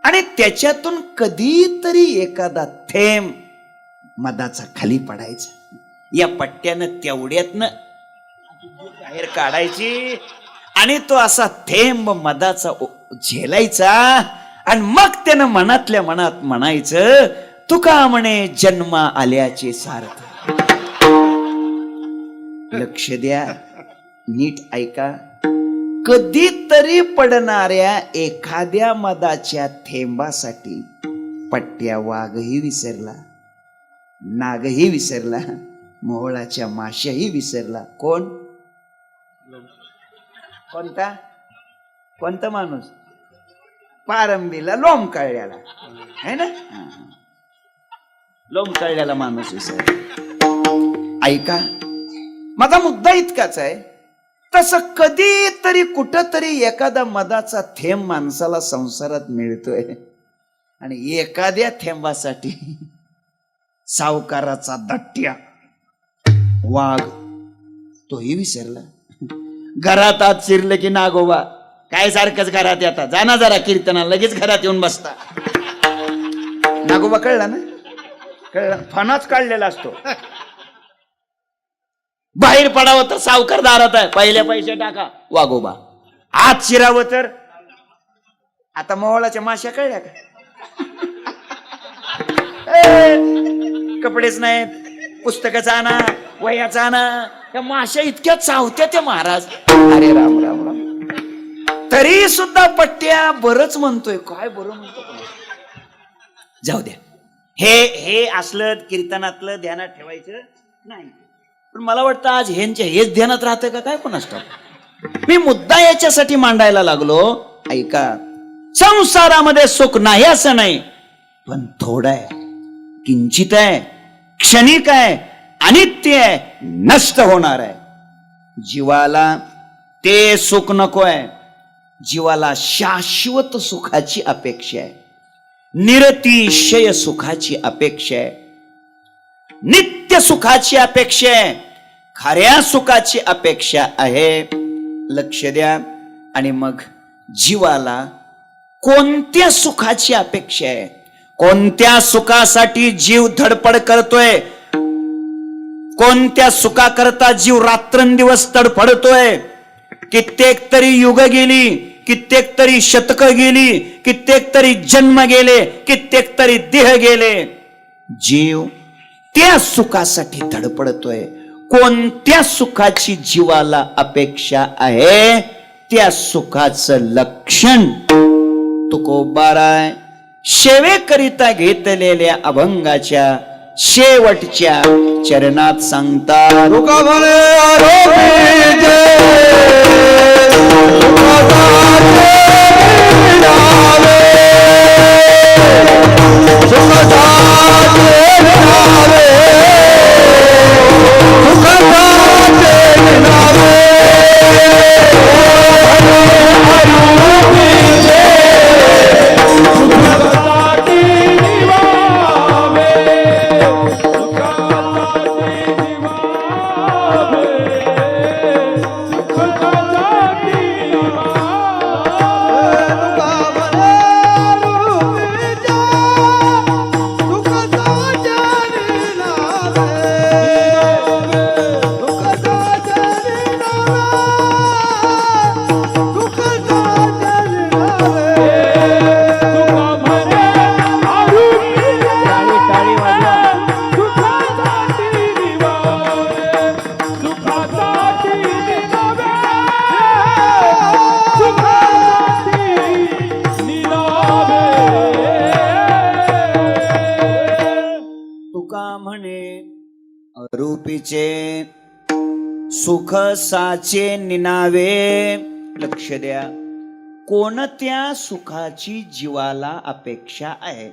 B: आणि त्याच्यातून कधीतरी एखादा थेंब मधाचा खाली पडायचा. या पट्ट्यानं तेवढ्यातनं बाहेर काढायची आणि तो असा थेंब मधाचा झेलायचा. आणि मग त्यानं मनातल्या मनात म्हणायचं, तुका म्हणे जन्मा आल्याचे सार्थ. लक्ष द्या, नीट ऐका. कधीतरी पडणाऱ्या एखाद्या मधाच्या थेंबासाठी पट्ट्या वाघही विसरला, नागही विसरला, मोहळाच्या माशाही विसरला. कोणता माणूस? पारंबीला लोम कळल्याला है ना, लोम कळल्याला माणूस विसरला. ऐका, माझा मुद्दा इतकाच आहे, तसं कधीतरी कुठंतरी एखादा मधाचा थेंब माणसाला संसारात मिळतोय आणि एखाद्या थेंबासाठी सावकाराचा दट्ट्या वाघ तोही विसरला. घरात आत शिरलं की नागोबा काय सारखंच घरात येतात, जाना जरा कीर्तना, लगेच घरात येऊन बसता. नागोबा कळला ना, कळला, फणाच काढलेला असतो. बाहेर पडावं तर सावकार दारात आहे, पहिले पैसे टाका, वागोबा. आत शिरावं तर, आता मोहळाच्या माश्या कळल्या का? कपडेच नाहीत, पुस्तकाचा आणा, वह्याचा आणा. त्या माश्या इतक्या चावत्या त्या महाराज. अरे राम राम राम. तरी सुद्धा पट्ट्या बरच म्हणतोय. काय बरं म्हणतो, जाऊ द्या. हे असलं कीर्तनातलं ध्यानात ठेवायचं नाही. पण मला वाटतं आज हेच ध्यानात राहतं का काय कोणास ठाऊक. मी मुद्दा याच्यासाठी मांडायला लागलो. ऐका, संसारामध्ये सुख नाही असं नाही, पण थोडं आहे, किंचित आहे, क्षणिक आहे, अनित्य आहे, नष्ट होणार आहे. जीवाला ते सुख नको आहे, जीवाला शाश्वत सुखाची अपेक्षा आहे, निरतिशय सुखाची अपेक्षा आहे, नित्य सुखाची अपेक्षा आहे, खऱ्या सुखाची अपेक्षा आहे. लक्ष द्या. आणि मग जीवाला कोणत्या सुखाची अपेक्षा आहे, कोणत्या सुखासाठी जीव धडपड करतोय, कोणत्या सुखाकरता जीव रात्रंदिवस तडफडतोय. कित्येक तरी युग गेली, कित्येक तरी शतक गेली, कित्येक तरी जन्म गेले, कित्येक तरी देह गेले. जीव त्या सुखासाठी धडपडतोय. कोणत्या सुखाची जीवाला अपेक्षा आहे, त्या सुखाचं लक्षण तुकोबाराय सेवेकरिता घेतलेल्या अभंगाच्या शेवटच्या चरणात सांगतात.
C: तुका म्हणे आरोपी
B: अरूपीचे सुख साचे निनावे. लक्ष द्या, कोणत्या सुखाची जीवाला अपेक्षा आहे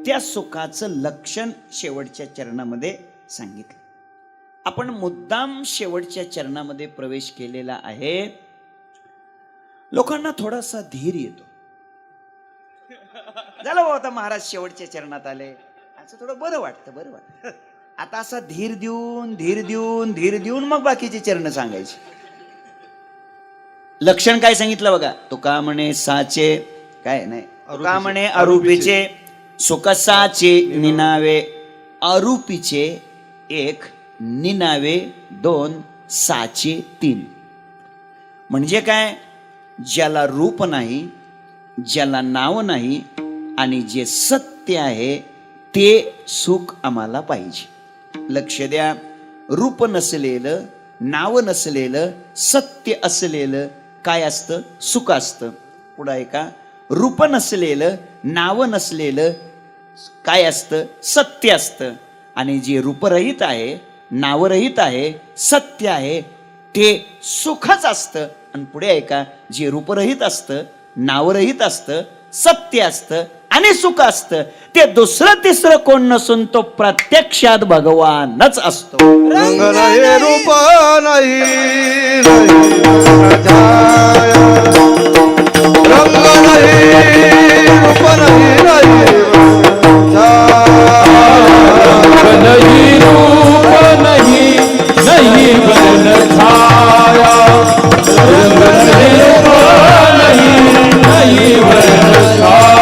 B: त्या सुखाचं लक्षण शेवटच्या चरणामध्ये सांगितलं. आपण मुद्दाम शेवटच्या चरणामध्ये प्रवेश केलेला आहे. लोकांना थोडासा धीर येतो. झालं भाऊ, आता महाराज शेवटच्या चरणात आले, असं थोडं बरं वाटतं. आता असा धीर देऊन मग बाकीचे चरण सांगायचे. लक्षण काय सांगितलं बघा. तुका म्हणे साचे काय नाही, तुका म्हणे अरूपीचे सुख साचे निनावे. अरूपीचे 1, निनावे 2, साचे 3. म्हणजे काय, ज्याला रूप नाही, ज्याला नाव नाही आणि जे सत्य आहे ते सुख आम्हाला पाहिजे. लक्ष द्या, रूप नसलेलं, नाव नसलेलं, सत्य असलेलं काय असतं? सुख असतं. पुढं आहे का, रूप नसलेलं, नाव नसलेलं काय असतं? सत्य असतं. आणि जे रूपरहित आहे, नावरहित आहे, सत्य आहे ते सुखच असतं. आणि पुढे आहे का, जे रूपरहित असतं, नावरहित असतं, सत्य असतं आणि सुख असतं ते दुसरं तिसरं कोण नसून तो प्रत्यक्षात भगवानच असतो.
C: रंग नाही रूप नाही छाया. रंग नाही रूप नाही
E: नहीं रूप नहीं वर्ण छाया. रंग नहीं रूप नहीं वर्ण छाया.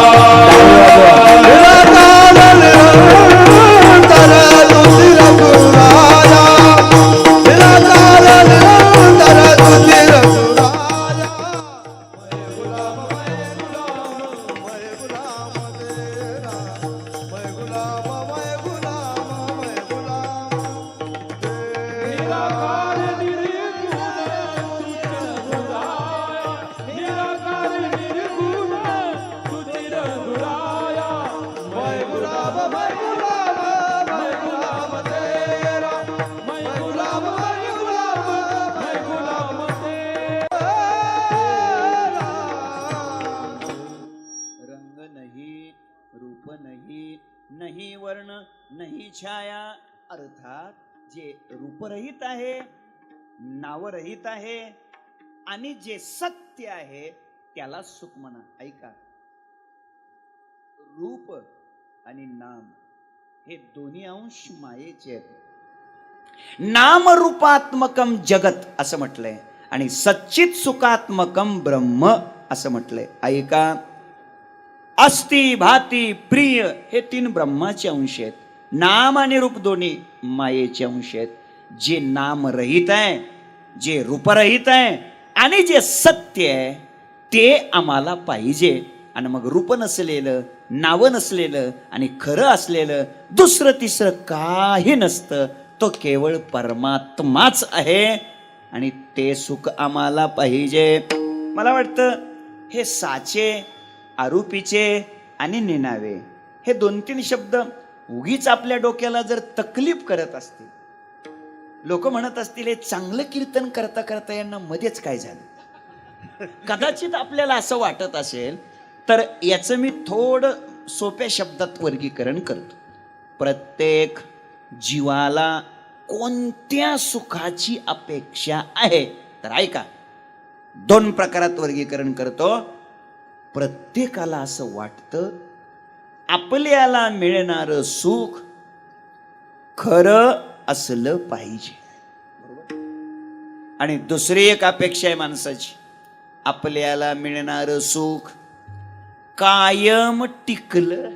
B: नाही वर्ण नाही छाया. अर्थात जे रूपरहित आहे, नावरहित आहे आणि जे सत्य आहे त्याला सुख म्हणा. ऐका, रूप आणि नाम हे दोन्ही अंश मायेचे आहेत. नाम रूपात्मकम जगत असं म्हटलंय आणि सच्चित सुखात्मकम ब्रह्म असं म्हटलंय. ऐका, अस्ति भाती प्रिय हे 3 ब्रह्माचे अंश आहेत. नाम आणि रूप दोन्ही मायेचे अंश आहेत. जे नाम रहित आहे, जे रूपरहित आहे आणि जे सत्य आहे ते आम्हाला पाहिजे. आणि मग रूप नसलेलं, नाव नसलेलं आणि खरं असलेलं दुसरं तिसरं काही नसतं. तो केवळ परमात्माच आहे आणि ते सुख आम्हाला पाहिजे. मला वाटतं हे साचे, अरूपीचे आणि निनावे हे 2-3 शब्द उगीच आपल्या डोक्याला जर तकलीफ करत असतील, लोक म्हणत असतील हे चांगलं कीर्तन करता करता यांना मध्येच काय झालं, कदाचित आपल्याला असं वाटत असेल तर याचं मी थोडं सोप्या शब्दात वर्गीकरण करतो. प्रत्येक जीवाला कोणत्या सुखाची अपेक्षा आहे तर ऐका, 2 प्रकारात वर्गीकरण करतो. प्रत्येकाला असं वाटतं आपल्याला मिळणारं सुख खरं असलं पाहिजे, बरोबर. आणि दुसरी एक अपेक्षा आहे माणसाची, आपल्याला मिळणारं सुख कायम टिकलं.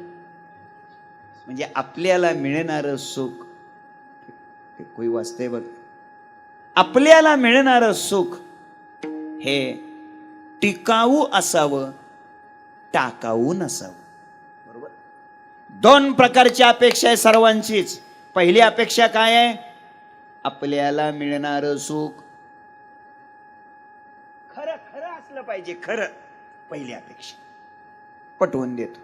B: म्हणजे आपल्याला मिळणारं सुख, कोई वाचते बघ, आपल्याला मिळणारं सुख हे टिकाऊ असावं, टाकाऊ नसावं, बरोबर. 2 प्रकारची अपेक्षा आहे सर्वांचीच. पहिली अपेक्षा काय आहे? आपल्याला मिळणारं सुख खरं खरं असलं पाहिजे. खरं पहिली अपेक्षा. पटवून देतो,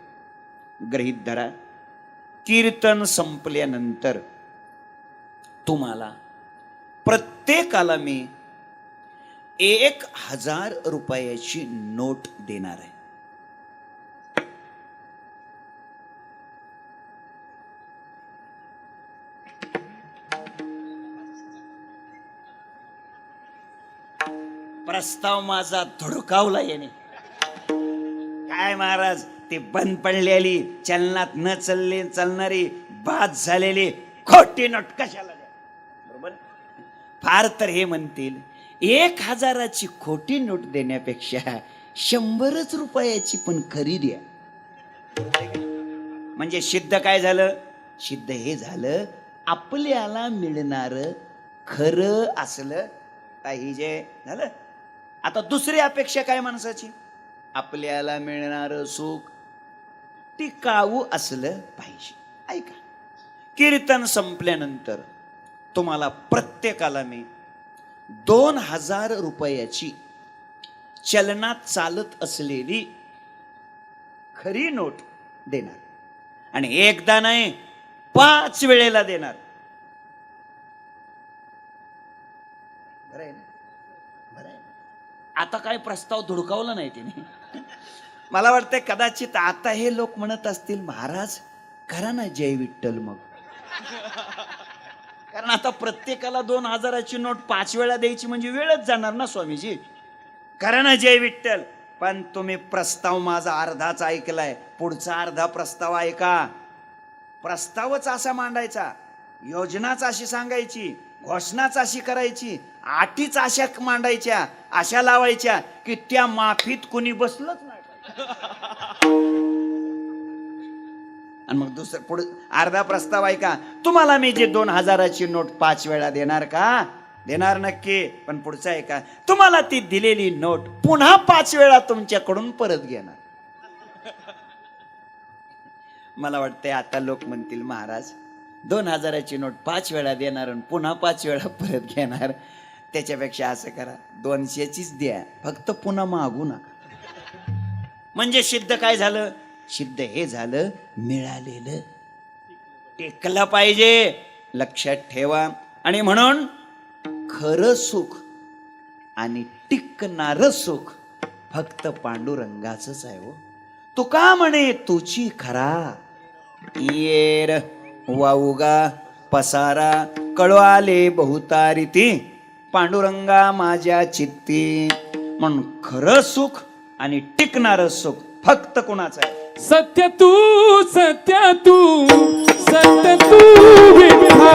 B: गृहीत धरा. कीर्तन संपल्यानंतर तुम्हाला प्रत्येकाला मी 1,000 रुपयाची नोट देणार आहे. प्रस्ताव माझा धुडकावला याने. काय महाराज, ते बंद पडलेली, चलनात न चालणारी, बाद झालेली खोटी नोट कशाला द्या? बरोबर. फार तर हे म्हणतील 1,000ची खोटी नोट देण्यापेक्षा 100 रुपयाची पण खरी द्या. म्हणजे सिद्ध काय झालं? सिद्ध हे झालं, आपल्याला मिळणार खरं असलं पाहिजे. झालं. आता दुसरी अपेक्षा काय माणसाची? आपल्याला मिळणार सुख टिकाऊ असलं पाहिजे. ऐका, कीर्तन संपल्यानंतर तुम्हाला प्रत्येकाला मी 2,000 रुपयाची चलनात चालत असलेली खरी नोट देणार. आणि एकदा नाही, 5 वेळेला देणार. बरं आहे ना? बरं आहे. आता काय प्रस्ताव धुडकावला नाही तिने. मला वाटतंय कदाचित आता हे लोक म्हणत असतील, महाराज करा ना जय विठ्ठल मग. कारण आता प्रत्येकाला 2,000ची नोट 5 वेळा द्यायची म्हणजे वेळच जाणार ना स्वामीजी. करा ना जय विठ्ठल. पण तुम्ही प्रस्ताव माझा अर्धाच ऐकलाय, पुढचा अर्धा प्रस्ताव ऐका. प्रस्तावच असा मांडायचा, योजनाच अशी सांगायची, घोषणाच अशी करायची, अटीच अशा मांडायच्या, अशा लावायच्या की त्या माफीत कुणी बसलंच नाही. आणि मग दुसरं पुढे अर्धा प्रस्ताव ऐका. तुम्हाला मी जे 2,000ची नोट 5 वेळा देणार का? देणार नक्की. पण पुढचा ऐका, तुम्हाला ती दिलेली नोट पुन्हा 5 वेळा तुमच्याकडून परत घेणार. मला वाटतंय आता लोक म्हणतील, महाराज 2,000ची नोट 5 वेळा देणार आणि पुन्हा 5 वेळा परत घेणार. त्याच्यापेक्षा असं करा, 200चीच द्या, फक्त पुन्हा मागू नका. म्हणजे सिद्ध काय झालं? सिद्ध हे झालं, मिळालेलं टेकलं पाहिजे. लक्षात ठेवा. आणि म्हणून खरं सुख आणि टिकणारं सुख फक्त पांडुरंगाचंच आहे. हो, तुका म्हणे तुची खरा, येर वाऊगा पसारा कळवाले बहुतारिती, पांडुरंगा माझ्या चित्ती. म्हणून खरं सुख आणि टिकणारं सुख फक्त कोणाचं आहे?
E: सत्य तू सत्य तू सत्य तू विठ्ठला.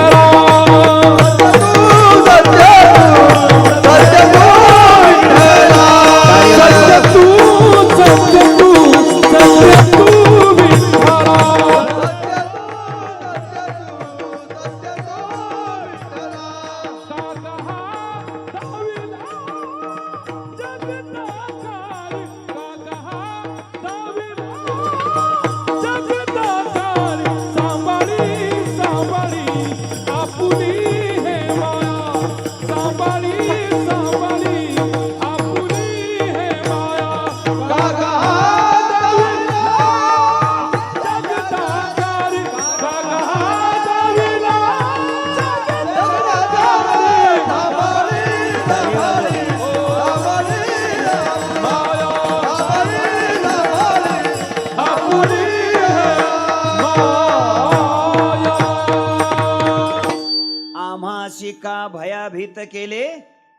B: का भयाभीत केले,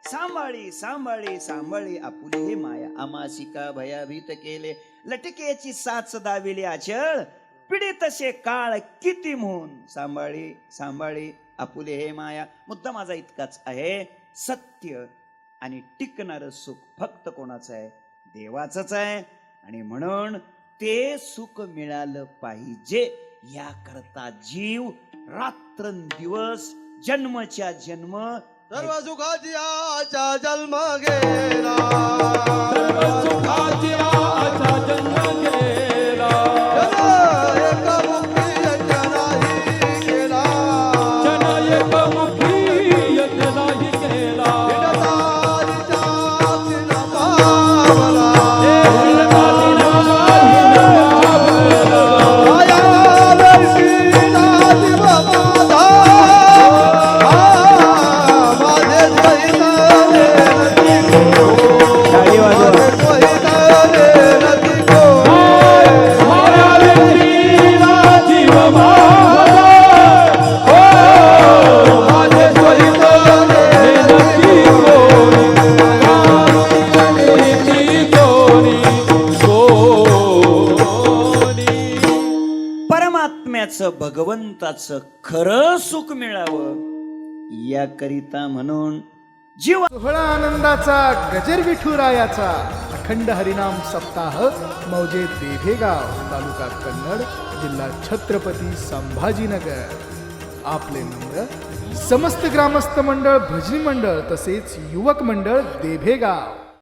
B: सांभाळी सांभाळी सांभाळी आपुली हे माया. आमाशिका भयाभीत केले, लटकेची साच दाविली आचळ, पीडितसे काळ किती म्हणून, सांभाळी सांभाळी आपुले हे माया. मुद्दा माझा इतकाच आहे, सत्य आणि टिकणारं सुख फक्त कोणाचं आहे? देवाचंच आहे. आणि म्हणून ते सुख मिळालं पाहिजे याकरता जीव रात्रंदिवस जन्मच्या जन्म
C: सर्व सुखाची आचा जन्म गेला,
E: सर्व सुखाची आचा जन्म गेला,
C: एक मुक्ती यज्ञ नाही केला,
E: जन एक मुक्ती यज्ञ नाही केला.
C: नदी कोणी
E: माझ्या लेकीला जीव माझा हो माझे सहित नक्की कोणी नक्की कोणी
B: परमात्म्याचं भगवंताचं खरं सुख मिळावं याकरिता म्हणून जीव
A: सोहळा आनंदाचा गजर विठुरायाचा अखंड हरिनाम सप्ताह मौजे देभेगाव तालुका कन्नड जिल्हा छत्रपती संभाजीनगर. आपले नम्र समस्त ग्रामस्थ मंडळ भजनी मंडळ तसेच युवक मंडळ देभेगाव